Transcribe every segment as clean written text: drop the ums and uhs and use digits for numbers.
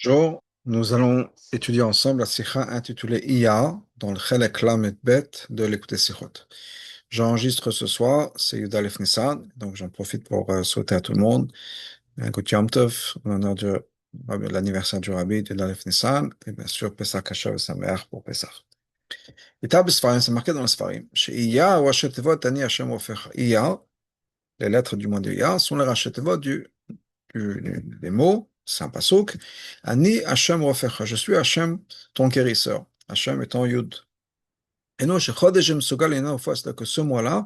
Bonjour, nous allons étudier ensemble la sikha intitulée Iya dans le Chelek Lamed Bet de l'écouter Sikhot. J'enregistre ce soir, c'est Yudalef Nissan, donc j'en profite pour souhaiter à tout le monde un good Yom Tov en l'honneur de l'anniversaire du Rabbi Yudalef Nissan et bien sûr Pesach Kasher et Sameach pour Pesach. Et Sfarim, c'est marqué dans le Sfarim. Chez Iya, Rashi Tevot, Ani Hashem Ofech. Iya, les lettres du mot de Iya sont les Rashi Tevot les mots, c'est un pasuk. Ani Hashem Rofecha, je suis Hashem, ton guérisseur. Hashem étant Yud. Et non, chez Chodesh Mesugal, c'est-à-dire que ce mois-là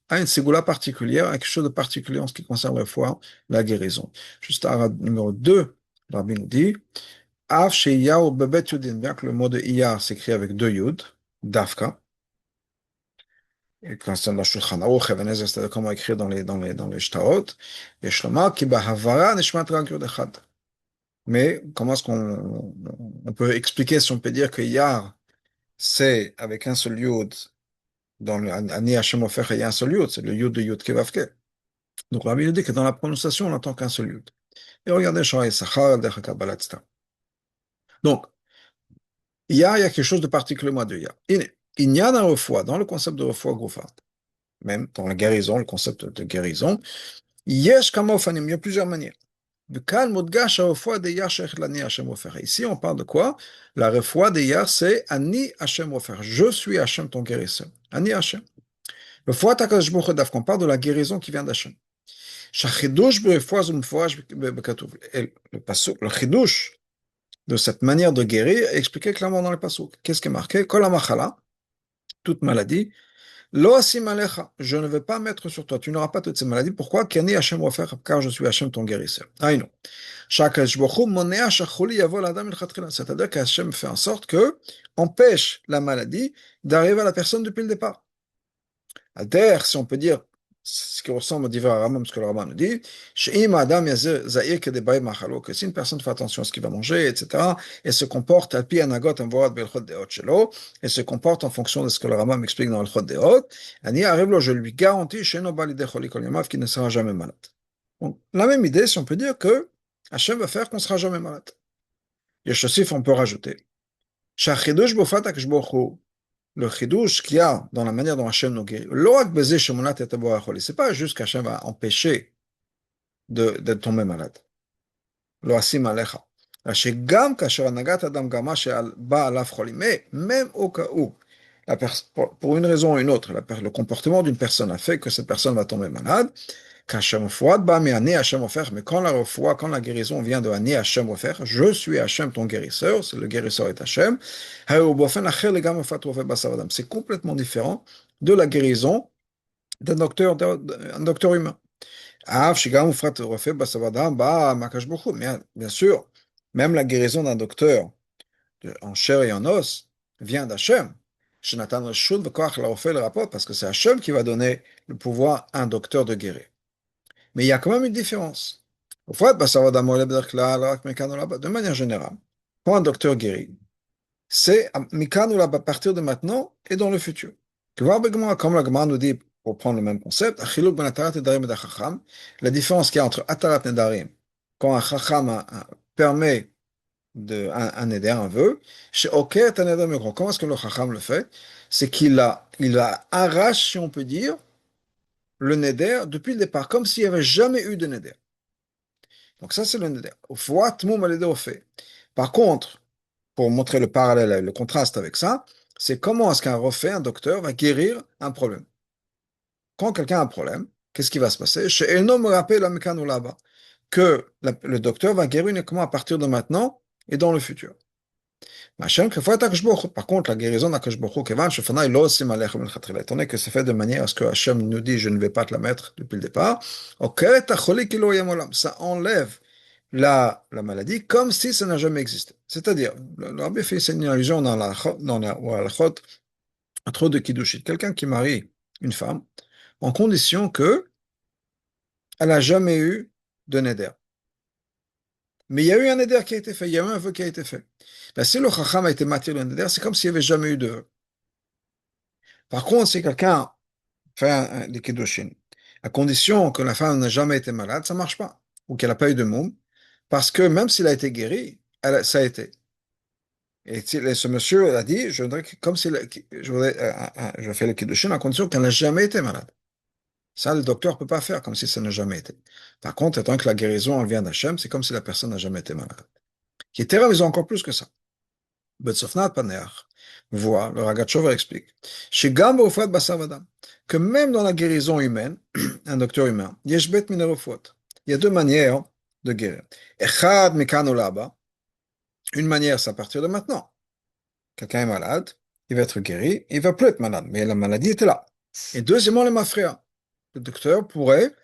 a une ségoula particulière, quelque chose de particulier en ce qui concerne la foi, la guérison. Juste à numéro 2, le Rabbi nous dit, Av Sheya ou Bebet Yudin, bien que le mot de Iyar s'écrit avec deux Yud, Dafka, et concerne la Shulchan Aruch, Even Ezer, c'est-à-dire comment écrire dans les Shtaot, et Shloma, ki bahavara nishmat rak Yud Echad. Mais comment est-ce qu'on peut expliquer, si on peut dire que Yar, c'est avec un seul Yud, dans le Ani Hashem Ofer, il y a un seul Yud, c'est le Yud de Yud Kevavke. Donc la Bible dit que dans la prononciation, on n'entend qu'un seul Yud. Et regardez, Shara Sachar, Derech Kabbalah, etc. Donc, Yar, il y a quelque chose de particulièrement de Yar. Il y a un refoua, dans le concept de refoua Goufat, même dans la guérison, le concept de guérison, Yesh Kamofanim, il y a plusieurs manières. Ici, on parle de quoi? La refoua de Yar, c'est Ani Hashem Ofer. Je suis Hashem, ton guérisseur. Ani Hashem. Le foua Takadosh Baruch Hu, on parle de la guérison qui vient d'Hashem. Shachidush berefoua zu mforash bekatuv. Et le chidush de cette manière de guérir est expliqué clairement dans le pasuk. Qu'est-ce qui est marqué? Kol hamachala, toute maladie. Lo asim alecha, je ne vais pas mettre sur toi. Tu n'auras pas toutes ces maladies. Pourquoi? Kani Hashem Ofer, car je suis Hashem, ton guérisseur. Aïno. C'est-à-dire qu'Hachem fait en sorte que empêche la maladie d'arriver à la personne depuis le départ. Alter, si on peut dire ce qui ressemble au divers Rambam, ce que le Rambam nous dit, que si une personne fait attention à ce qu'il va manger, etc., et se comporte et se comporte en fonction de ce que le Rambam explique dans le Chod Deot, je lui garantis qu'il ne sera jamais malade. Donc, la même idée, si on peut dire que Hachem va faire qu'on ne sera jamais malade. Yeshosif, on peut rajouter. Le chidouche qu'il y a dans la manière dont Hachem nous guérit, c'est pas juste qu'Hachem va empêcher de tomber malade. Mais même au cas où, pour une raison ou une autre, le comportement d'une personne a fait que cette personne va tomber malade, mais quand la guérison vient de Ani Hashem Ofer, je suis Hashem ton guérisseur, le guérisseur est Hashem, c'est complètement différent de la guérison d'un docteur humain. Mais bien sûr, même la guérison d'un docteur en chair et en os vient d'Hachem. Parce que c'est Hachem qui va donner le pouvoir à un docteur de guérir. Mais il y a quand même une différence. De manière générale, quand un docteur guérit, c'est à partir de maintenant et dans le futur. Comme la Gemara nous dit, pour prendre le même concept, la différence qu'il y a entre Atarat Nedarim, quand un Chacham permet un neder, un vœu, comment est-ce que le Chacham le fait? C'est qu'il arrache, si on peut dire, le neder depuis le départ, comme s'il n'y avait jamais eu de neder. Donc ça, c'est le neder. Par contre, pour montrer le parallèle, le contraste avec ça, c'est comment est-ce qu'un refait, un docteur, va guérir un problème. Quand quelqu'un a un problème, qu'est-ce qui va se passer? Que le docteur va guérir uniquement à partir de maintenant et dans le futur. Par contre, la guérison d'Akash Baruch Hu, étant donné que c'est fait de manière à ce que Hachem nous dit, je ne vais pas te la mettre depuis le départ, ça enlève la maladie comme si ça n'a jamais existé. C'est-à-dire, le Rabbi fait une allusion dans la Halachot à trop de Kiddushin. Quelqu'un qui marie une femme en condition que elle n'a jamais eu de neder. Mais il y a eu un neder qui a été fait, il y a eu un vœu qui a été fait. Ben, si le Chacham a été matir le neder, c'est comme s'il n'y avait jamais eu de vœu. Par contre, si quelqu'un fait des Kiddushin, à condition que la femme n'a jamais été malade, ça ne marche pas, ou qu'elle n'a pas eu de moum, parce que même s'il a été guéri, ça a été. Et ce monsieur a dit, je voudrais comme si je voudrais, je fais le kiddushin à condition qu'elle n'a jamais été malade. Ça, le docteur ne peut pas faire comme si ça n'a jamais été. Par contre, étant que la guérison elle vient d'Hachem, c'est comme si la personne n'a jamais été malade. Qui est ils ont encore plus que ça. Betsofnat Paneach voit, le Ragatchover explique, chez Gam Rofat Basar Vadam, que même dans la guérison humaine, un docteur humain, Yeshbet Minerofot, il y a deux manières de guérir. Echad Mikano Laba, une manière, c'est à partir de maintenant. Quelqu'un est malade, il va être guéri, il va plus être malade, mais la maladie était là. Et deuxièmement, le mafria. Le docteur pourrait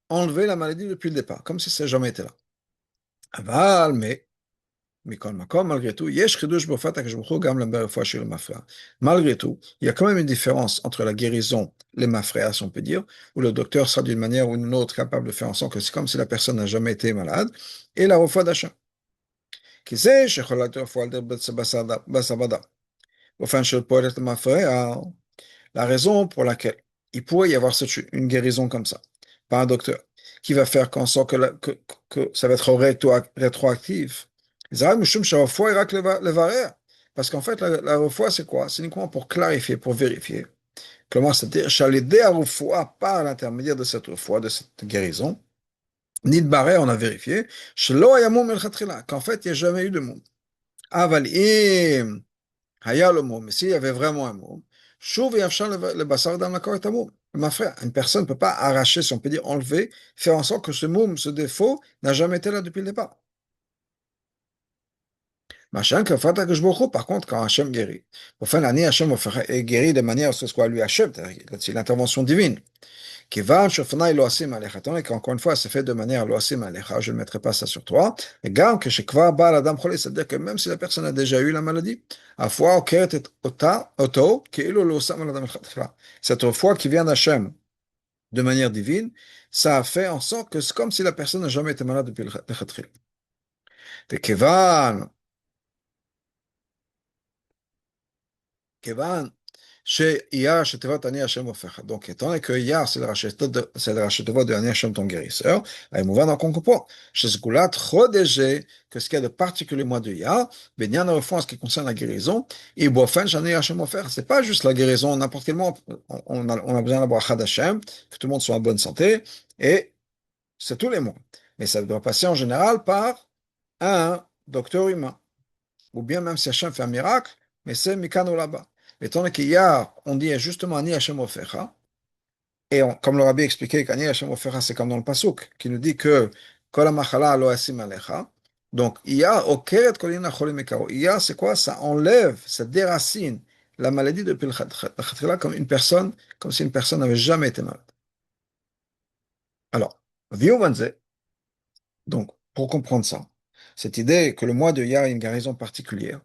enlever la maladie depuis le départ, comme si ça n'a jamais été là. Aval, mais Mikol Makom, malgré tout, Yesh Chidush Bofat HaKadosh Baruch Hu Gam Berefua Shel Mafrea. Malgré tout, il y a quand même une différence entre la guérison, les mafréas, si on peut dire, où le docteur sera d'une manière ou d'une autre capable de faire en sorte que c'est comme si la personne n'a jamais été malade, et la refoua d'achat. Qui sait, Shecholat Refoua Al Basabada. Enfin, Shel Poelet Mafrea. La raison pour laquelle il pourrait y avoir une guérison comme ça, par un docteur, qui va faire qu'en sorte que ça va être rétroactif. Parce qu'en fait, la refoua, c'est quoi? C'est uniquement pour clarifier, pour vérifier. Comment c'est-à-dire, par l'intermédiaire de cette refoua, de cette guérison, Nid barré, on a vérifié, qu'en fait, il n'y a jamais eu de monde. Avalim. Haya le mot, mais s'il y avait vraiment un mot, chouv et afshan le basar dans l'accord est un mot. Ma frère, une personne ne peut pas arracher, si on peut dire enlever, faire en sorte que ce mot, ce défaut, n'a jamais été là depuis le départ. Machin que Fatah que je beaucoup, par contre, quand Hachem guérit. Au fin de l'année, Hachem est guéri de manière à ce que ce soit lui Hachem, c'est l'intervention divine. Kivan shofnai lo asim alecha. Tant qu'encore une fois, c'est fait de manière lo asim alecha, je ne mettrai pas ça sur toi. Et gam que shekva ba l'adam cholé, c'est-à-dire que même si la personne a déjà eu la maladie, à fois okeret et oto, keilo lo sam l'adam cholé. Cette foi qui vient d'Hachem de manière divine, ça a fait en sorte que c'est comme si la personne n'a jamais été malade depuis le chatchil. Et Kevan, chez Iyar, chez Tevot, Ani Hashem Ofecha. Donc, étant donné que Iyar, c'est le rachetevot de Ani Hashem, ton guérisseur, il mouva dans qu'on comprend. Chez Sgulat, Chodege, que ce qu'il y a de particulier mois de Iyar, Benyan refond en ce qui concerne la guérison, et Bofen, Ani Hashem Ofecha. C'est pas juste la guérison, n'importe quel mois, on a besoin d'avoir Chad Hashem, que tout le monde soit en bonne santé, et c'est tous les mois. Mais ça doit passer en général par un docteur humain. Ou bien même si Hachem fait un miracle, mais c'est Mikano là-bas. Étant donné qu'hier, on dit justement Ani Hachem Ofecha, et comme le rabbi expliquait qu'Ani Hachem Ofecha, c'est comme dans le Pasuk, qui nous dit que Kol HaMachala lo asim alecha. Donc, Iya, Okeret Kolina Cholim Mekaro. Iya, c'est quoi? Ça enlève, ça déracine la maladie depuis le Khatkhila comme une personne, comme si une personne n'avait jamais été malade. Alors, Viumanze, donc, pour comprendre ça, cette idée que le mois de Iyar a une guérison particulière,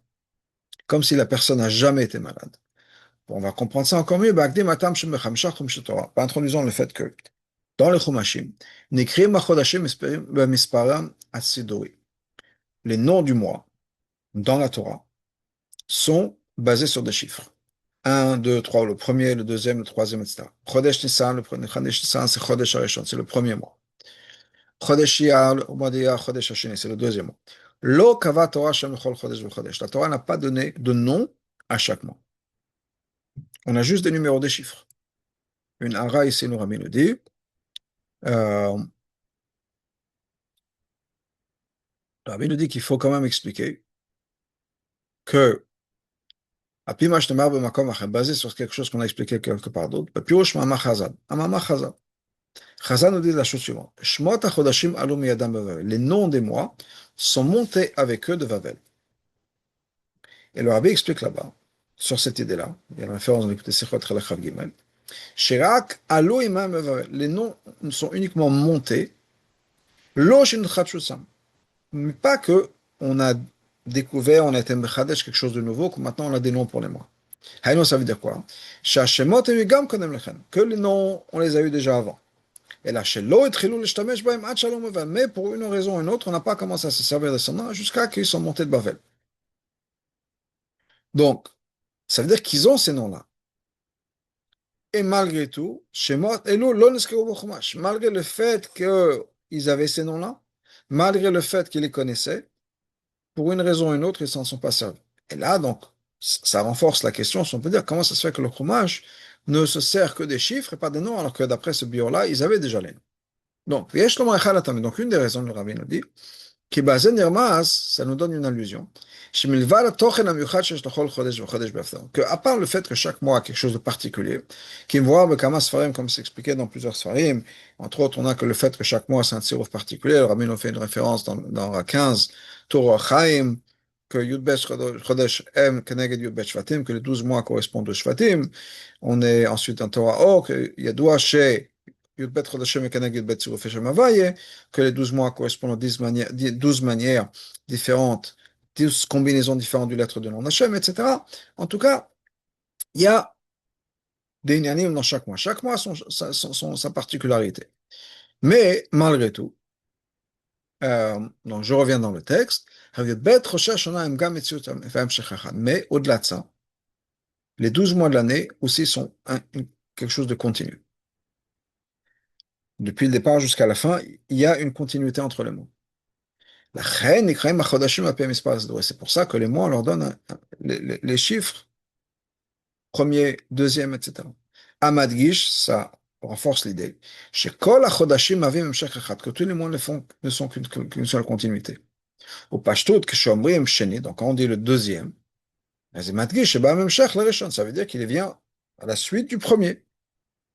comme si la personne n'a jamais été malade. Bon, on va comprendre ça encore mieux. En introduisant le fait que dans le Chumashim, les noms du mois dans la Torah sont basés sur des chiffres. Un, 2, 3, le premier, le deuxième, le troisième, etc. Chodesh Nissan, le premier Chodesh Nissan, c'est Chodesh Harishon, c'est le premier mois. Chodesh Iyar, le mois d'Iyar, Chodesh Hashini, c'est le deuxième mois. Lo kava Torah shem chol Chodesh v'Chodesh. La Torah n'a pas donné de nom à chaque mois. On a juste des numéros, des chiffres. Une ara ici, nous Rami nous dit, euh, Rabbi nous dit qu'il faut quand même expliquer que Apima Shtemar B'Makom Achem, basé sur quelque chose qu'on a expliqué quelque part d'autre, Pirush Mama Chazad. Amama Chazad. Chazad nous dit la chose suivante. Shmot HaChodashim Alu Miyadam Bavel. Les noms des mois sont montés avec eux de Vavel. Et le Rabbi explique là-bas, sur cette idée-là, il y a une référence dans l'écoute Sichot Chalach Gimel, Shirak Alu Imam Vavel. Les noms sont uniquement montés, Lo Shin Chatshusam. Mais pas que on a découvert, on a été mechadesh quelque chose de nouveau, que maintenant on a des noms pour les mois. Hayno, ça veut dire quoi? Que les noms, on les a eu déjà avant. Et là, mais pour une raison ou une autre, on n'a pas commencé à se servir de ce nom jusqu'à qu'ils sont montés de Bavel. Donc, ça veut dire qu'ils ont ces noms-là. Et malgré tout, malgré le fait qu'ils avaient ces noms-là, malgré le fait qu'ils les connaissaient, pour une raison ou une autre, ils s'en sont pas servis. Et là, donc, ça renforce la question, si on peut dire, comment ça se fait que le chumash ne se sert que des chiffres et pas des noms, alors que d'après ce bio-là, ils avaient déjà les noms. Donc, une des raisons, le rabbin nous dit, qui bazen nirmaz, ça nous donne une allusion. Que, à part le fait que chaque mois a quelque chose de particulier, qui me voit Bekama Sfarim, comme c'est expliqué dans plusieurs Sfarim, entre autres, on a que le fait que chaque mois c'est un tziruf particulier. Le rabbin nous fait une référence dans la 15, Torah Chaim, que Yudbet Chodesh M, Keneged Yudbet Shvatim, que les 12 mois correspondent aux Shvatim. On est ensuite dans Torah O, que Yadoua She, Yudbet Chodeshim et Keneged Bet Tziruf Shem Havaye, que les 12 mois correspondent aux 12 manières différentes, 12 combinaisons différentes du lettre de nom d'Hachem, etc. En tout cas, il y a des inyanim dans chaque mois. Chaque mois a sa particularité. Mais, malgré tout, donc je reviens dans le texte, mais au-delà de ça, les 12 mois de l'année aussi sont quelque chose de continu. Depuis le départ jusqu'à la fin, il y a une continuité entre les mots. C'est pour ça que les mois, on leur donne les chiffres, premier, deuxième, etc. Amadgish, ça renforce l'idée. Que tous les mois ne sont qu'une seule continuité. Au Pashtout, donc quand on dit le deuxième, ça veut dire qu'il vient à la suite du premier.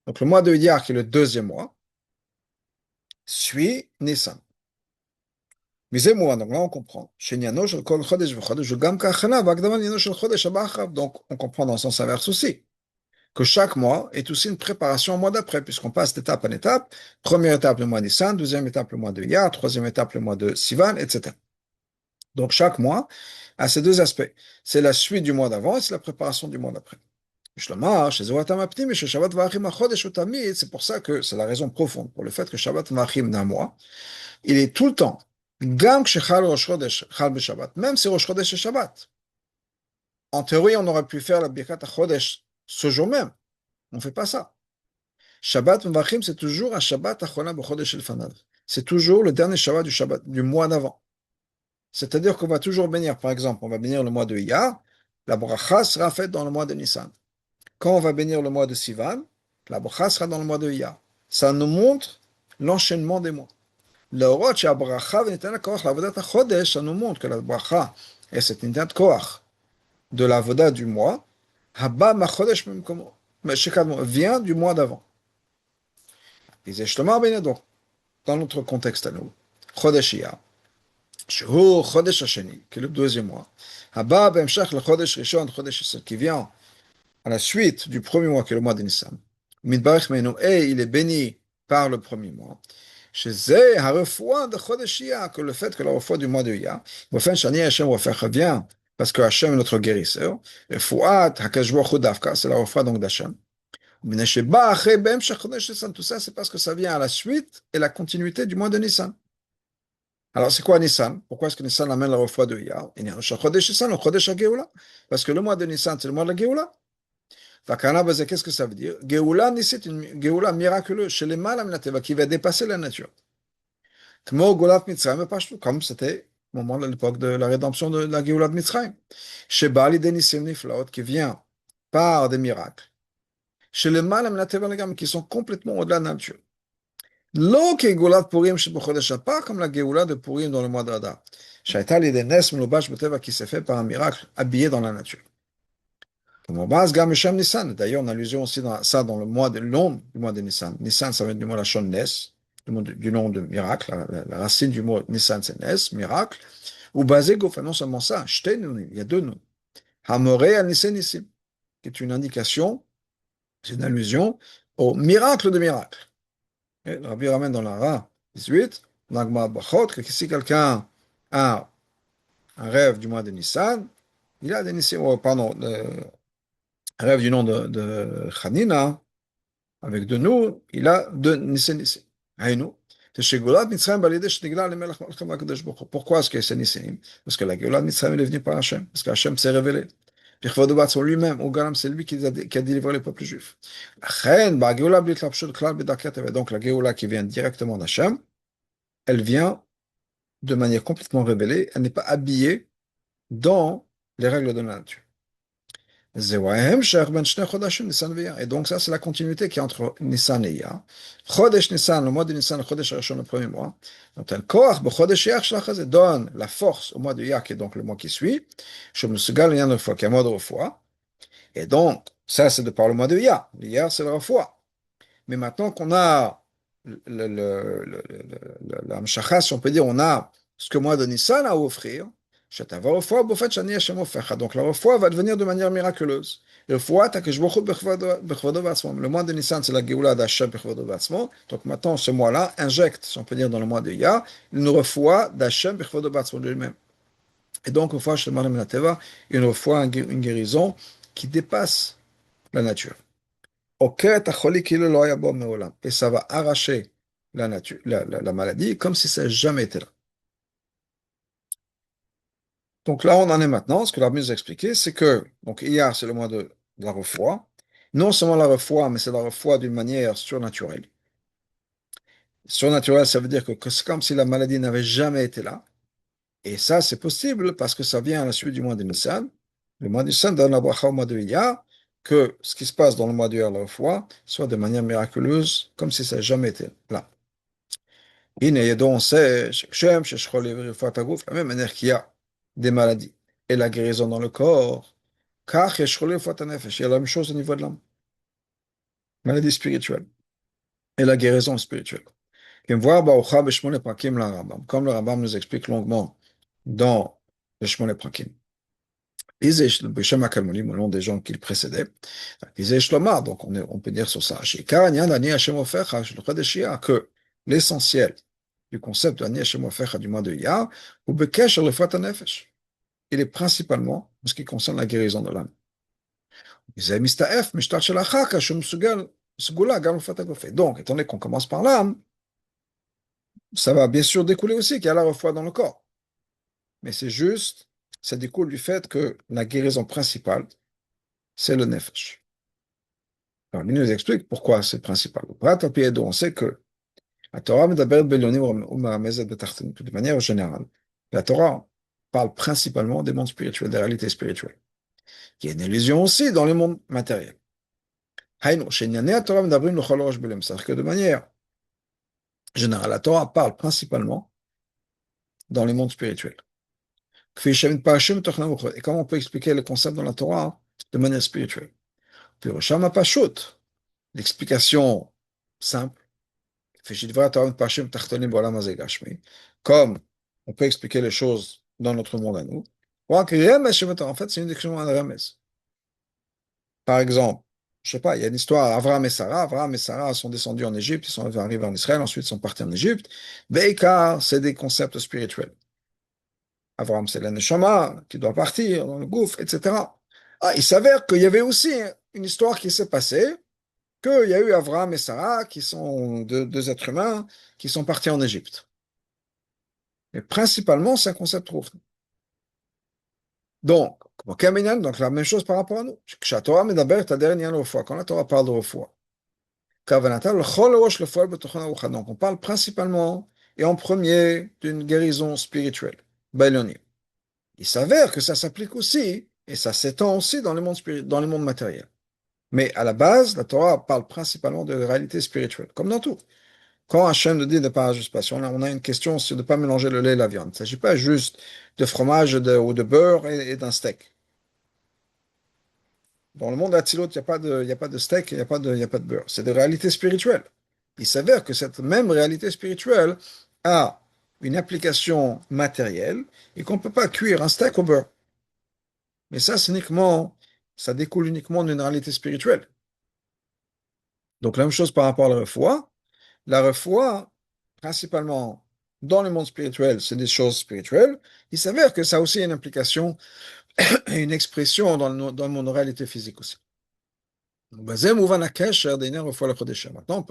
Donc le mois de Iyar, qui est le deuxième mois, suit Nissan. Donc là, on comprend. Donc, on comprend dans le sens inverse aussi, que chaque mois est aussi une préparation au mois d'après, puisqu'on passe d'étape en étape. Première étape, le mois de Nissan, deuxième étape, le mois de Iyar, troisième étape, le mois de Sivan, etc. Donc, chaque mois a ces deux aspects. C'est la suite du mois d'avant et c'est la préparation du mois d'après. C'est pour ça que c'est la raison profonde pour le fait que Shabbat Vachim d'un mois, il est tout le temps, même si Rosh Chodesh est Shabbat. En théorie, on aurait pu faire la Birkat HaChodesh ce jour même. On ne fait pas ça. Shabbat Mvachim, c'est toujours un Shabbat Achona B'Chodesh Elfanav. C'est toujours le dernier Shabbat du mois d'avant. C'est-à-dire qu'on va toujours bénir, par exemple, on va bénir le mois de Iyar, la bracha sera faite dans le mois de Nissan. Quand on va bénir le mois de Sivan, la bracha sera dans le mois de Iyar. Ça nous montre l'enchaînement des mois. להורות שהברכה וניתן הכוח לעבודת החודש, ça nous montre que la bracha et cette ניתן koach de la voda du mois, הבא מהחודש שקדמו, vient du mois d'avant. disait Shlomo ben donc, dans notre contexte à nous, חודש אייר, שהוא חודש השני, qui est le deuxième mois, הבא בהמשך לחודש ראשון, חודש עשר, qui vient à la suite du premier mois, qui est le mois de Nissan. מתברך ממנו, et il est béni par le premier mois. Que le fait que la refoua du mois de Iyar, vient parce que Hachem est notre guérisseur. C'est la refoua donc d'Hachem. Tout ça, c'est parce que ça vient à la suite et la continuité du mois de Nissan. Alors, c'est quoi Nissan? Pourquoi est-ce que Nissan amène la refoua de Iyar? Parce que le mois de Nissan, c'est le mois de la Géoula. Qu'est-ce que ça veut dire? Géoula, c'est une Géoula miraculeuse, chez les mal qui va dépasser la nature. Comme c'était au moment de l'époque de la rédemption de la Géoula de Mitzrayim. Chez Bali Denissim Niflaot, qui vient par des miracles. Chez les mal qui sont complètement au-delà de la nature. Lo que Géoula de Purim chez Bochodesh, pas comme la Géoula de Purim dans le mois d'Adar. Shaita l'Idenes Mloubash Boteva qui s'est fait par un miracle habillé dans la nature. D'ailleurs, on a allusion aussi dans ça dans le mois de long du mois de Nissan. Nissan, ça vient du mot la Shon Nes, du nom de miracle. La racine du mot Nissan, c'est Nes, miracle. Ou basé Gofa, non seulement ça, il y a deux noms. Hamoré al Nissen Nissim, qui est une indication, c'est une allusion au miracle de miracle. Et le Rabbi ramène dans la Ra 18, Nagma Bachot, que si quelqu'un a un rêve du mois de Nissan, il a des Nissim, oh, pardon, rêve du nom de Hanina, avec de nous, il a de Nissen Nissim. Haïnou. Pourquoi est-ce que c'est Nissim? Parce que la Géoula de Mitzrayim est venue par Hachem, parce que Hachem s'est révélé. Sur lui-même, c'est lui qui a délivré les peuples juifs. Donc la Géoula qui vient directement d'Hachem, elle vient de manière complètement révélée, elle n'est pas habillée dans les règles de la nature. Et donc, ça, c'est la continuité qui est entre Nissan et Iyar. Chodesh Nissan, le mois de Nissan, le Chodesh Rishon, le premier mois. Donc, le Koach, Chodesh Iyar, donne la force au mois de Iyar, qui est donc le mois qui suit. Je me souviens, il y a une fois, qui est un mois de refoua. Et donc, ça, c'est de par le mois de Iyar. L'Iyar, c'est le refoua. Mais maintenant qu'on a la Mshacha, si on peut dire, on a ce que moi de Nissan à offrir, donc la refoua va devenir de manière miraculeuse. Le mois de Nissan, c'est la Géoula d'Hachem Bechvodo Batzmo. Donc maintenant, ce mois-là injecte, si on peut dire, dans le mois de Iyar, une refoua d'Hachem Bechvodo Batzmo de lui-même. Et donc, une fois, une refoua, une guérison qui dépasse la nature. Et ça va arracher la nature, la maladie comme si ça n'avait jamais été là. Donc là, on en est maintenant. Ce que l'armée nous a expliqué, c'est que, donc hier, c'est le mois de la refoua. Non seulement la refoua, mais c'est la refoua d'une manière surnaturelle. Surnaturelle, ça veut dire que c'est comme si la maladie n'avait jamais été là. Et ça, c'est possible parce que ça vient à la suite du mois de Nissan. Le mois de Nissan donne la bracha au mois de Iyar, que ce qui se passe dans le mois de Iyar, la refoua, soit de manière miraculeuse, comme si ça n'avait jamais été là. הנה ידוע sait, כשם שיש חולי ורפואת הגוף, la même manière qu'il y a des maladies et la guérison dans le corps, כך יש חולי ורפואת הנפש, il y a la même chose au niveau de l'âme, maladie spirituelle et la guérison spirituelle. Et voir Barucha b'shmone prakim la Rambam, comme le Rambam nous explique longuement dans le Shmone prakim. B'shem HaKalmonim, au nom des gens qui le précédaient, donc on peut dire sur ça, que l'essentiel du concept de Ani Hashem Ofecha du mois de Iyar, ou Bekesh le Fat Nefesh. Il est principalement en ce qui concerne la guérison de l'âme. Donc, étant donné qu'on commence par l'âme, ça va bien sûr découler aussi qu'il y a la foi dans le corps. Mais c'est juste, ça découle du fait que la guérison principale, c'est le Nefesh. Alors, il nous explique pourquoi c'est principal. On sait que la Torah de manière générale. La Torah parle principalement des mondes spirituels, des réalités spirituelles. Il y a une illusion aussi dans le monde matériel. C'est-à-dire que de manière générale, la Torah parle principalement dans les mondes spirituels. Et comment on peut expliquer le concept dans la Torah de manière spirituelle? L'explication simple, comme on peut expliquer les choses dans notre monde à nous. En fait, c'est une discussion à Rames. Par exemple, je sais pas, il y a une histoire, Avraham et Sarah. Avraham et Sarah sont descendus en Égypte, ils sont arrivés en Israël, ensuite ils sont partis en Égypte. Beikar, c'est des concepts spirituels. Avraham, c'est l'Aneshama qui doit partir dans le gouffre, etc. Ah, il s'avère qu'il y avait aussi une histoire qui s'est passée, qu'il y a eu Avraham et Sarah, qui sont deux êtres humains, qui sont partis en Égypte. Mais principalement, c'est un concept trouvé. Donc, donc la même chose par rapport à nous. Quand la Torah parle de refoua, donc on parle principalement et en premier d'une guérison spirituelle. Il s'avère que ça s'applique aussi et ça s'étend aussi dans dans le monde matériel. Mais à la base, la Torah parle principalement de réalité spirituelle, comme dans tout. Quand Hachem nous dit de ne pas juste passer, on a une question, c'est de ne pas mélanger le lait et la viande. Il ne s'agit pas juste de fromage ou de beurre et d'un steak. Dans le monde d'Atsilut, il n'y a pas de steak, il n'y a pas il y a pas de beurre. C'est des réalités spirituelles. Il s'avère que cette même réalité spirituelle a une application matérielle et qu'on ne peut pas cuire un steak au beurre. Mais ça découle uniquement d'une réalité spirituelle. Donc la même chose par rapport à la refoua. La refoua, principalement dans le monde spirituel, c'est des choses spirituelles. Il s'avère que ça a aussi une implication et une expression dans le monde réalité physique aussi. Maintenant,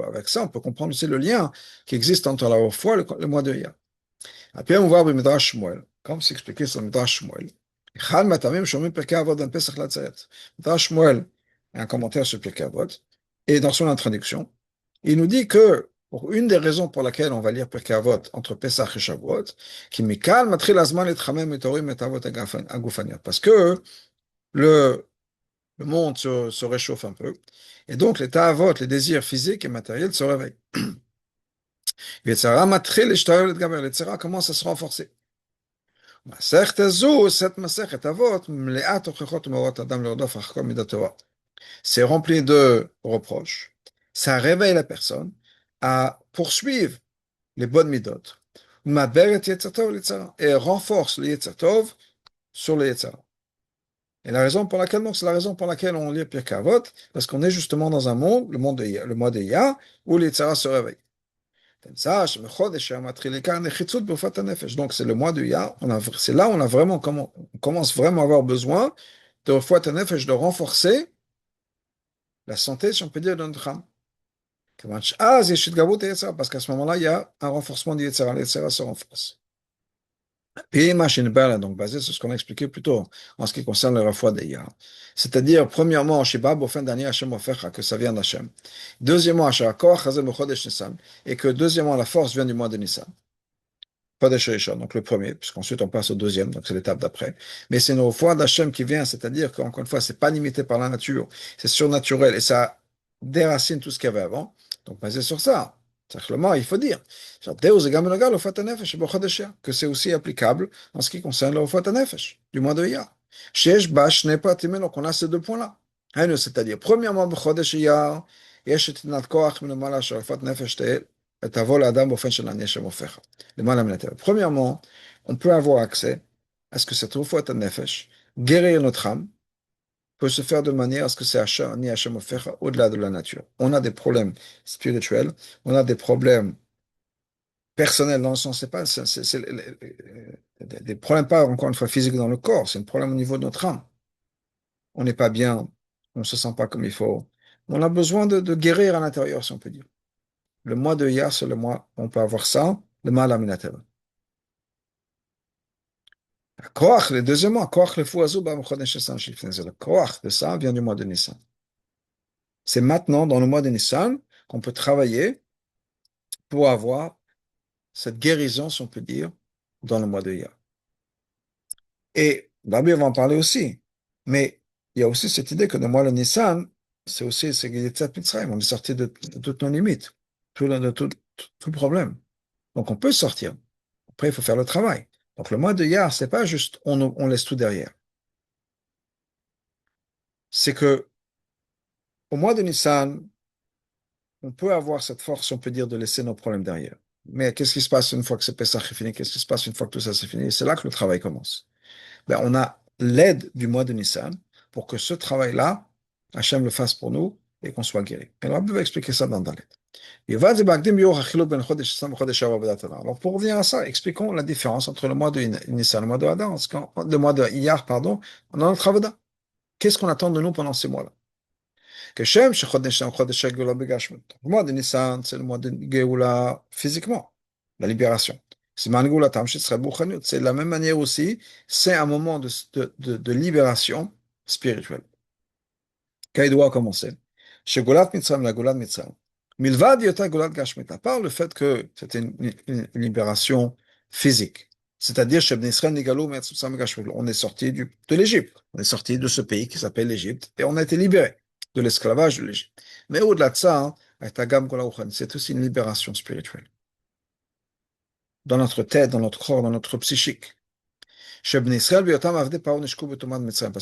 avec ça, on peut comprendre aussi le lien qui existe entre la refoua et le mois de Iyar. Après, on va voir Midrash Shmuel, comme c'est expliqué sur Midrash Shmuel. Midrash Shmuel a un commentaire sur Pirkei Avot, et dans son introduction, il nous dit que pour une des raisons pour laquelle on va lire Pirkei Avot entre Pesach et Shavuot, qui mikal matril azman letchamem et torim et avot agufaniot. Parce que le, le monde se réchauffe un peu, et donc les ta'avot, les désirs physiques et matériels se réveillent. Yetzara matril l'ishtaol et gaber, l'Yetzara commence à se renforcer. Masechet azou, cette Masechet Avot, mle'at ochechot u'morot adam l'ordof achkom midat Torah. C'est rempli de reproches. Ça réveille la personne à poursuivre les bonnes midotes. Et renforce le Yetzatov sur le Yetzara. Et la raison pour laquelle, donc, c'est la raison pour laquelle on lit Pirkei Avot, parce qu'on est justement dans un monde, le mois de Iyar, où le Yetzara se réveille. Donc, c'est le mois de Iyar, c'est là où on commence vraiment à avoir besoin de Refuat HaNefesh, de renforcer la santé, si on peut dire, de notre âme. Parce qu'à ce moment-là, il y a un renforcement du Yetzara. Le Yetzara se renforce. Et Machine Bella, donc basé sur ce qu'on a expliqué plus tôt en ce qui concerne le Refuat d'Iyar. C'est-à-dire, premièrement, Shibab, au fin d'année, Hashem Ofecha, que ça vient d'Hashem. Deuxièmement, Hashakor, Chazem Chodesh Nissan, et que deuxièmement, la force vient du mois de Nissan. Chodesh Rishon, donc le premier, puisqu'ensuite on passe au deuxième, donc c'est l'étape d'après. Mais c'est une Refuat d'Hashem qui vient, c'est-à-dire qu'encore une fois, c'est pas limité par la nature, c'est surnaturel, et ça déracine tout ce qu'il y avait avant. Donc, basé sur ça, simplement, il faut dire que c'est aussi applicable en ce qui concerne le Refuat HaNefesh, du mois de Iyar. Donc, on a ces deux points-là. C'est-à-dire, premièrement, בחודש אייר, יש את תנת כוח מלמעלה של רפואת נפש תבוא לאדם באופן של עני השם הופך. למעלה מן הטבע. Premièrement, on peut avoir accès à ce que cette רפואת הנפש, guérir notre âme, peut se faire de manière à ce que c'est Ani Hashem Ofecha au-delà de la nature. On a des problèmes spirituels, on a des problèmes personnels dans le sens, c'est pas, des problèmes pas encore une fois physiques dans le corps, c'est un problème au niveau de notre âme. On n'est pas bien, on ne se sent pas comme il faut. On a besoin de guérir à l'intérieur, si on peut dire. Le mois de Iyar, c'est le mois où on peut avoir ça, le mal à Minatel. Le deuxième mois, le koach de ça vient du mois de Nissan. C'est maintenant, dans le mois de Nissan, qu'on peut travailler pour avoir cette guérison, si on peut dire, dans le mois de Iyar. Et Rabbi va en parler aussi. Mais il y a aussi cette idée que dans le mois de Nissan, c'est aussi c'est Yetzat Mitzrayim, on est sorti de toutes nos limites, de tout problème. Donc on peut sortir. Après, il faut faire le travail. Donc le mois de Iyar, c'est pas juste on laisse tout derrière. C'est que au mois de Nissan, on peut avoir cette force, on peut dire, de laisser nos problèmes derrière. Mais qu'est-ce qui se passe une fois que c'est Pessah est fini? Qu'est-ce qui se passe une fois que tout ça c'est fini? C'est là que le travail commence. Ben, on a l'aide du mois de Nissan pour que ce travail-là, Hachem le fasse pour nous et qu'on soit guéri. Et le Rabbi va expliquer ça dans Dalet. Alors pour revenir à ça, expliquons la différence entre le mois de Nissan et le mois de Hadar, le mois de Iyar, pardon, dans notre Avoda. Qu'est-ce qu'on attend de nous pendant ces mois-là? Le mois de Nissan, c'est le mois de Géoula physiquement, la libération. C'est de la même manière aussi, c'est un moment de libération spirituelle. Quand il doit commencer. Chez Golat Mitzrayim, la Golat Mitzrayim. Milvad Yota Golat Gashmit, à part le fait que c'était une libération physique. C'est-à-dire, chez Ben Israël, on est sorti de l'Égypte. On est sorti de ce pays qui s'appelle l'Égypte et on a été libéré de l'esclavage de l'Égypte. Mais au-delà de ça, c'est aussi une libération spirituelle. Dans notre tête, dans notre corps, dans notre psychique. Parce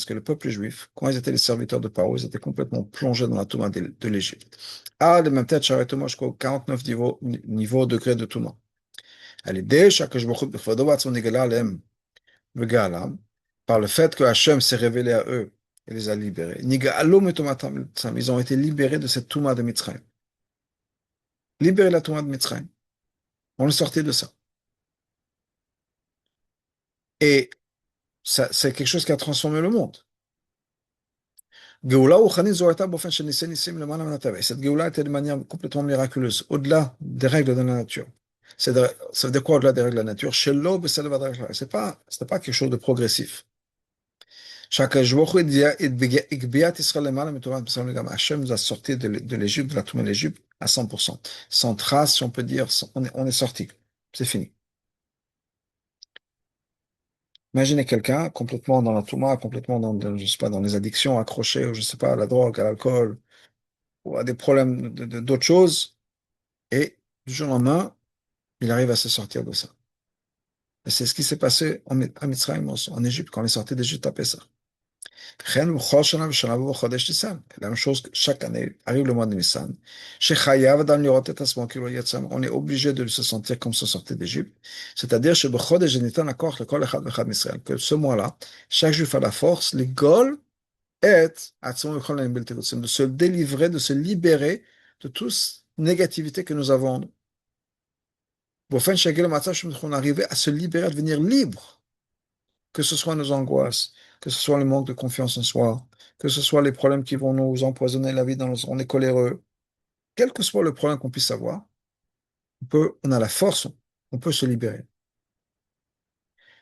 que le peuple juif, quand ils étaient les serviteurs de Paro, ils étaient complètement plongés dans la Touma de l'Égypte. Ah, de même tête, j'arrête-moi jusqu'au 49 niveau degré de Touma. Par le fait que Hachem s'est révélé à eux et les a libérés. Ils ont été libérés de cette Touma de Mitzrayim. Libérer la Touma de Mitzrayim. On est sorti de ça. Et ça, c'est quelque chose qui a transformé le monde. Géoula ou Chanin Zohata, cette Géoula était de manière complètement miraculeuse, au-delà des règles de la nature. Ça veut dire quoi au-delà des règles de la nature? C'est pas quelque chose de progressif. Hachem nous a sortis de l'Égypte, de la Touma de l'Égypte, à 100%. Sans trace, si on peut dire, on est sorti. C'est fini. Imaginez quelqu'un complètement dans la touma, complètement je sais pas, dans les addictions, accroché, ou je sais pas, à la drogue, à l'alcool, ou à des problèmes d'autres choses, et du jour au lendemain, il arrive à se sortir de ça. Et c'est ce qui s'est passé à Mitzrayim, en Égypte, quand on est sorti d'Égypte à Pessah. La même chose que chaque année, arrive le mois de Nissan. On est obligé de se sentir comme se sortait d'Égypte. C'est-à-dire que ce mois-là, chaque juif a la force, les Gaules, de se délivrer, de se libérer de toute négativité que nous avons. On arrivait à se libérer, à devenir libre, que ce soit nos angoisses, que ce soit le manque de confiance en soi, que ce soit les problèmes qui vont nous empoisonner la vie, on est coléreux, quel que soit le problème qu'on puisse avoir, on a la force, on peut se libérer.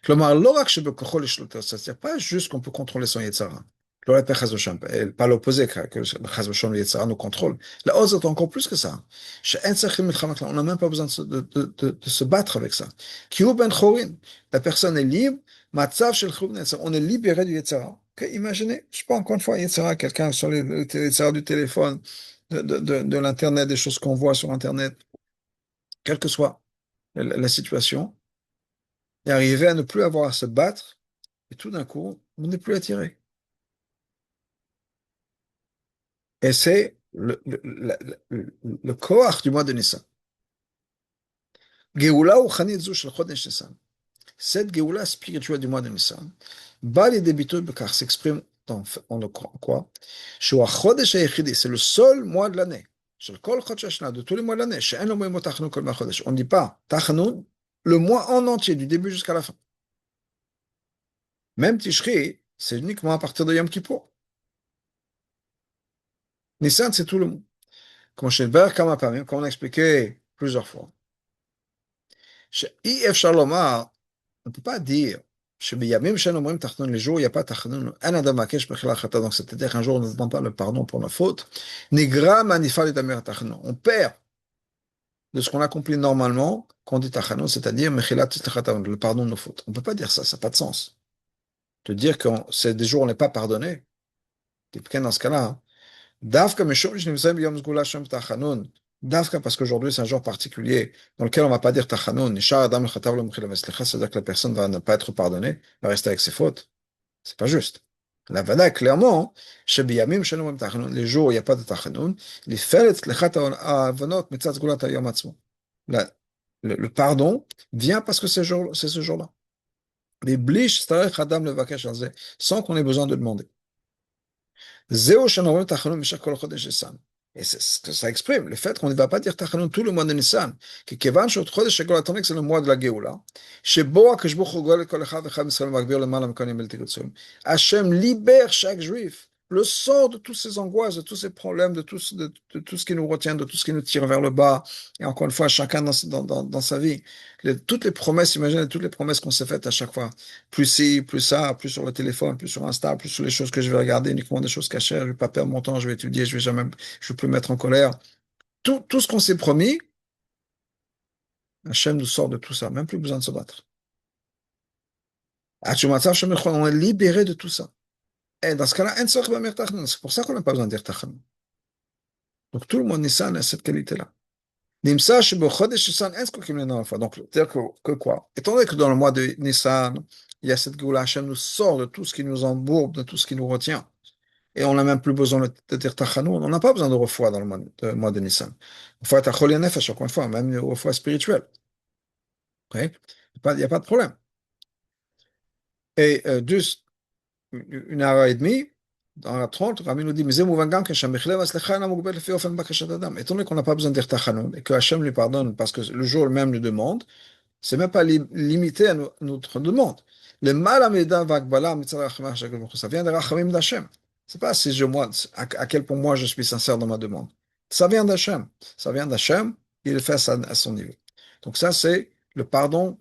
כלומר, לא רק שבכוחו לשלוט, c'est-à-dire pas juste qu'on peut contrôler son יצרה, לא להפך חס ושלום, pas l'opposé, que חס ושלום le יצרה nous contrôle. La hausse est encore plus que ça. שאין צריכים מלחמה כלל, on n'a même pas besoin de se battre avec ça. כי הוא בן חורין, la personne est libre, מצב של חירות יצרה, on est libéré du יצרה. Okay, imaginez, je sais pas, encore une fois, יצרה, quelqu'un sur les יצרה du téléphone, de l'internet, des choses qu'on voit sur internet, quelle que soit la situation, et arriver à ne plus avoir à se battre. Et tout d'un coup, on n'est plus attiré. Et c'est le koach du mois de Nissan. Géoula ou Chanit Zou shel Chodesh Nissan. Cette Géoula spirituelle du mois de Nissan, bas les débiteux, car s'exprime dans le quoi? Shua Chodesh Eichidi, c'est le seul mois de l'année. Shel Kol Chodesh de tous les mois de l'année. She'en lo moimo tachanun kol ma Chodesh. On ne dit pas tachanun le mois en entier, du début jusqu'à la fin. Même Tishri, c'est uniquement à partir de Yom Kippour. Nissan, c'est tout le mois. Comme on a expliqué plusieurs fois, on ne peut pas dire les jours, il n'y a pas tachanun, donc c'est-à-dire qu'un jour on ne demande pas le pardon pour la faute. On perd de ce qu'on accomplit normalement quand on dit tachanun, c'est-à-dire le pardon de nos fautes. On ne peut pas dire ça, ça n'a pas de sens. De dire que c'est des jours où on n'est pas pardonné, dans ce cas-là, hein. Davka Davka parce qu'aujourd'hui c'est un jour particulier dans lequel on ne va pas dire Tachanun, c'est-à-dire que la personne va ne pas être pardonnée, va rester avec ses fautes. C'est pas juste. La Vada, clairement, les jours où il n'y a pas de Tachanun, le pardon vient parce que c'est ce jour-là. Les blish, sans qu'on ait besoin de demander. Et c'est ce que ça exprime, le fait qu'on ne va pas dire Tachanun tout le mois de Nissan, que Kevan Shot Chodesh Shegol Atonik, c'est le mois de la Géoula, Shebo HaKadosh Baruch Hu Goel Kol Echad V'Echad Mitzrayim Magvir Lemala Mekon Yemel Tirutzim. Hachem libère chaque juif, le sort de toutes ces angoisses, de tous ces problèmes, de tout ce qui nous retient, de tout ce qui nous tire vers le bas. Et encore une fois, chacun dans sa vie. Toutes les promesses, imaginez toutes les promesses qu'on s'est faites à chaque fois. Plus ci, plus ça, plus sur le téléphone, plus sur Insta, plus sur les choses que je vais regarder, uniquement des choses cachées. Je ne vais pas perdre mon temps, je vais étudier, je vais plus me mettre en colère. Tout ce qu'on s'est promis, Hachem nous sort de tout ça, même plus besoin de se battre. On est libéré de tout ça. Et dans ce cas-là, c'est pour ça qu'on n'a pas besoin de dire Tachanun. Donc tout le monde Nissan a cette qualité-là. Donc, c'est-à-dire que quoi? Étant donné que dans le mois de Nissan, il y a cette Géoula, Hachem nous sort de tout ce qui nous embourbe, de tout ce qui nous retient. Et on n'a même plus besoin de dire Tachanun. On n'a pas besoin de refoua dans le mois de Nissan. Il faut être Chol Nefesh, encore une fois, même une refoua spirituelle. Okay? Il n'y a pas de problème. Et juste une heure et demie, dans la 30, Rami nous dit, mais étant donné qu'on n'a pas besoin de dire Tachanun et que Hachem lui pardonne parce que le jour même lui demande, c'est même pas limité à notre demande. Le mal à ça vient de Rachamim d'Hachem. C'est pas si moi, à quel point moi je suis sincère dans ma demande. Ça vient d'Hachem. Ça vient d'Hachem, il le fait à son niveau. Donc ça, c'est le pardon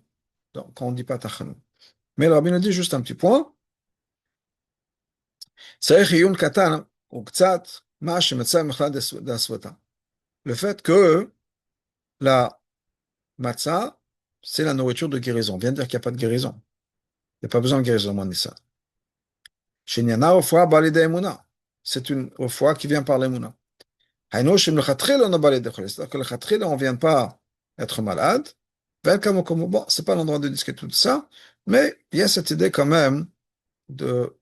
quand on ne dit pas Tachanun. Mais le Rabbi nous dit juste un petit point. צריך עיון קטן וקצת מה שמצא מכלל דאסוותא. le fait que la matzah, c'est la nourriture de guérison. On vient de dire qu'il n'y a pas de guérison. Il n'y a pas besoin de guérison, moi, ça. Chez Niana, refoua balide emuna. C'est une refoua qui vient par l'emuna. Haïno, chez le on a balide chol. C'est-à-dire que le chatril, on ne vient pas être malade. Bon, c'est pas l'endroit de discuter tout ça, mais il y a cette idée quand même de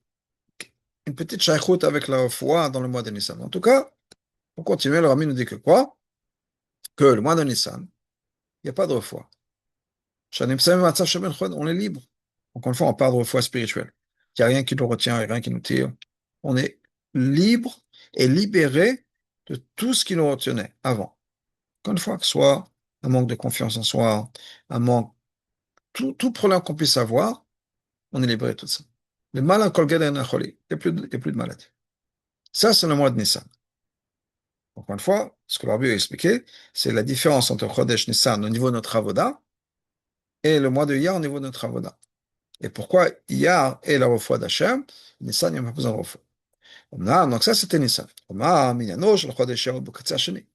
une petite shaykhout avec la foi dans le mois de Nissan. En tout cas, pour continuer, le Rami nous dit que quoi? Que le mois de Nissan, il n'y a pas de foi. On est libre. Encore une fois, on parle de foi spirituelle. Il n'y a rien qui nous retient, il n'y a rien qui nous tire. On est libre et libéré de tout ce qui nous retenait avant. Encore une fois, que ce soit un manque de confiance en soi, un manque, tout problème qu'on puisse avoir, on est libéré de tout ça. Le mal en Kolgad et il n'y a plus de maladie. Ça, c'est le mois de Nissan. Encore une fois, ce que le Rabbi a expliqué, c'est la différence entre Chodesh Nissan au niveau de notre avoda et le mois de Iyar au niveau de notre avoda. Et pourquoi Iyar est la refoua d'Hachem, Nissan, il n'y a pas besoin de refoua. Donc ça, c'était Nissan.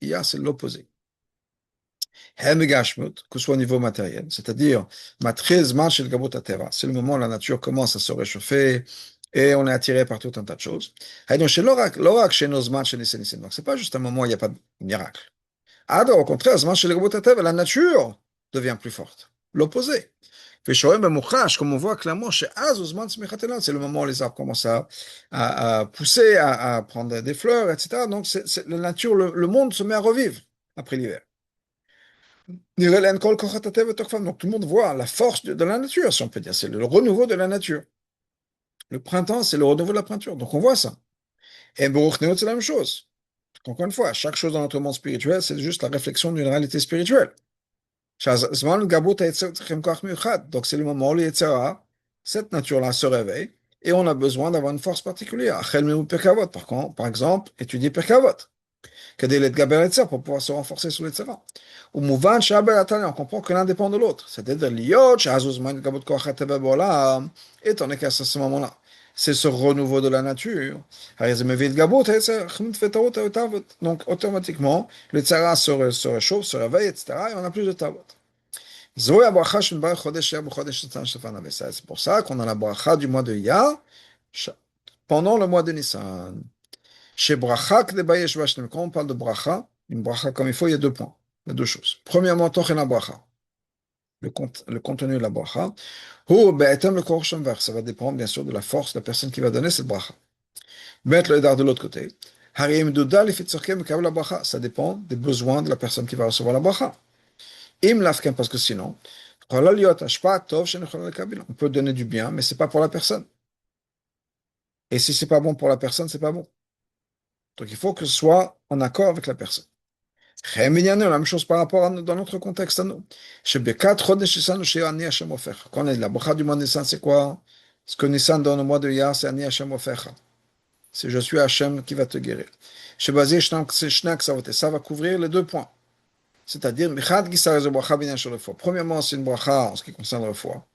Iyar, c'est l'opposé. Hemegashmut, que ce soit au niveau matériel, c'est-à-dire, c'est le moment où la nature commence à se réchauffer et on est attiré par tout un tas de choses. Donc, c'est pas juste un moment où il n'y a pas de miracle. Au contraire, la nature devient plus forte. L'opposé. Comme on voit clairement, c'est le moment où les arbres commencent à pousser, à prendre des fleurs, etc. Donc, la nature, le monde se met à revivre après l'hiver. Donc, tout le monde voit la force de la nature, si on peut dire. C'est le renouveau de la nature. Le printemps, c'est le renouveau de la peinture. Donc, on voit ça. Et Baruch Néot, c'est la même chose. Encore une fois, chaque chose dans notre monde spirituel, c'est juste la réflexion d'une réalité spirituelle. Donc, c'est le moment où cette nature-là se réveille et on a besoin d'avoir une force particulière. Par exemple, étudier Perkavot pour pouvoir se renforcer sur les terrains. On comprend que l'un dépend de l'autre. C'est-à-dire, étant donné qu'à ce moment-là, c'est ce renouveau de la nature. Donc, automatiquement, le tsara se réchauffe, se réveille, etc. Et on a plus de tavot. C'est pour ça qu'on a la bracha du mois de Iyar pendant le mois de Nissan. Chez bracha, quand on parle de bracha, une bracha comme il faut, il y a deux points, il y a deux choses. Premièrement, tochen la bracha, le contenu de la bracha. Ça va dépendre bien sûr de la force de la personne qui va donner cette bracha. Mettre le dar de l'autre côté. Ça dépend des besoins de la personne qui va recevoir la bracha. Parce que sinon, on peut donner du bien, mais c'est pas pour la personne. Et si c'est pas bon pour la personne, c'est pas bon. Donc il faut que ce soit en accord avec la personne. La même chose par rapport dans notre contexte à nous. Quand on est de la bracha du mois de Nissan, c'est quoi? Ce que Nissan donne au mois de Iyar, c'est Ani Hashem Ofecha. C'est je suis Hashem qui va te guérir. Ça va couvrir les deux points. C'est-à-dire, premièrement, c'est une bracha en ce qui concerne le foi,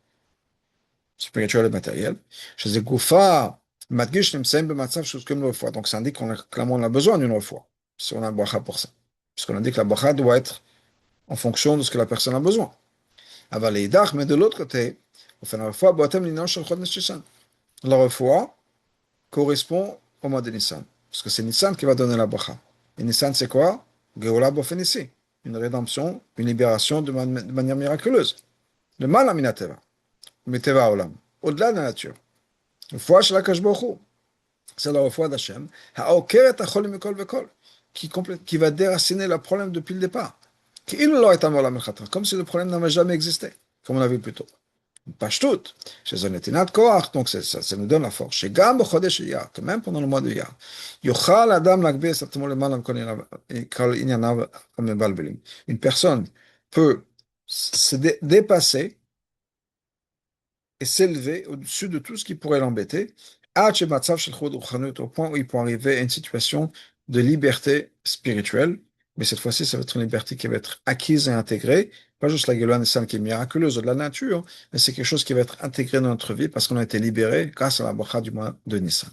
spirituel et matériel. Chez les Goufa, donc ça indique qu'on a, clairement on a besoin d'une foi, si on a une bracha pour ça. Puisqu'on indique que la bracha doit être en fonction de ce que la personne a besoin. Mais de l'autre côté, on fait la foi, la foi correspond au mois de Nissan. Parce que c'est Nissan qui va donner la bracha. Et Nissan, c'est quoi? Geola Bofenissi. Une rédemption, une libération de manière miraculeuse. Le mal aminateva. Miteva olam. Au-delà de la nature. Le foi chez la Kashbochu. C'est la foi d'Hachem. Qui va déraciner le problème depuis le départ. Comme si le problème n'avait jamais existé. Comme on l'a vu plus tôt. Pashtut, chez un etinat koach, donc ça nous donne la force. Chez Gam Chodesh Iyar, que même pendant le mois de Iyar, Yochal Adam Lagbe certainement le mal kol inyanav amebalbelim. Une personne peut se dépasser et s'élever au-dessus de tout ce qui pourrait l'embêter, au point où il peut arriver à une situation de liberté spirituelle, mais cette fois-ci, ça va être une liberté qui va être acquise et intégrée, pas juste la Géloua Nissan qui est miraculeuse de la nature, mais c'est quelque chose qui va être intégré dans notre vie parce qu'on a été libéré grâce à la bracha du mois de Nissan.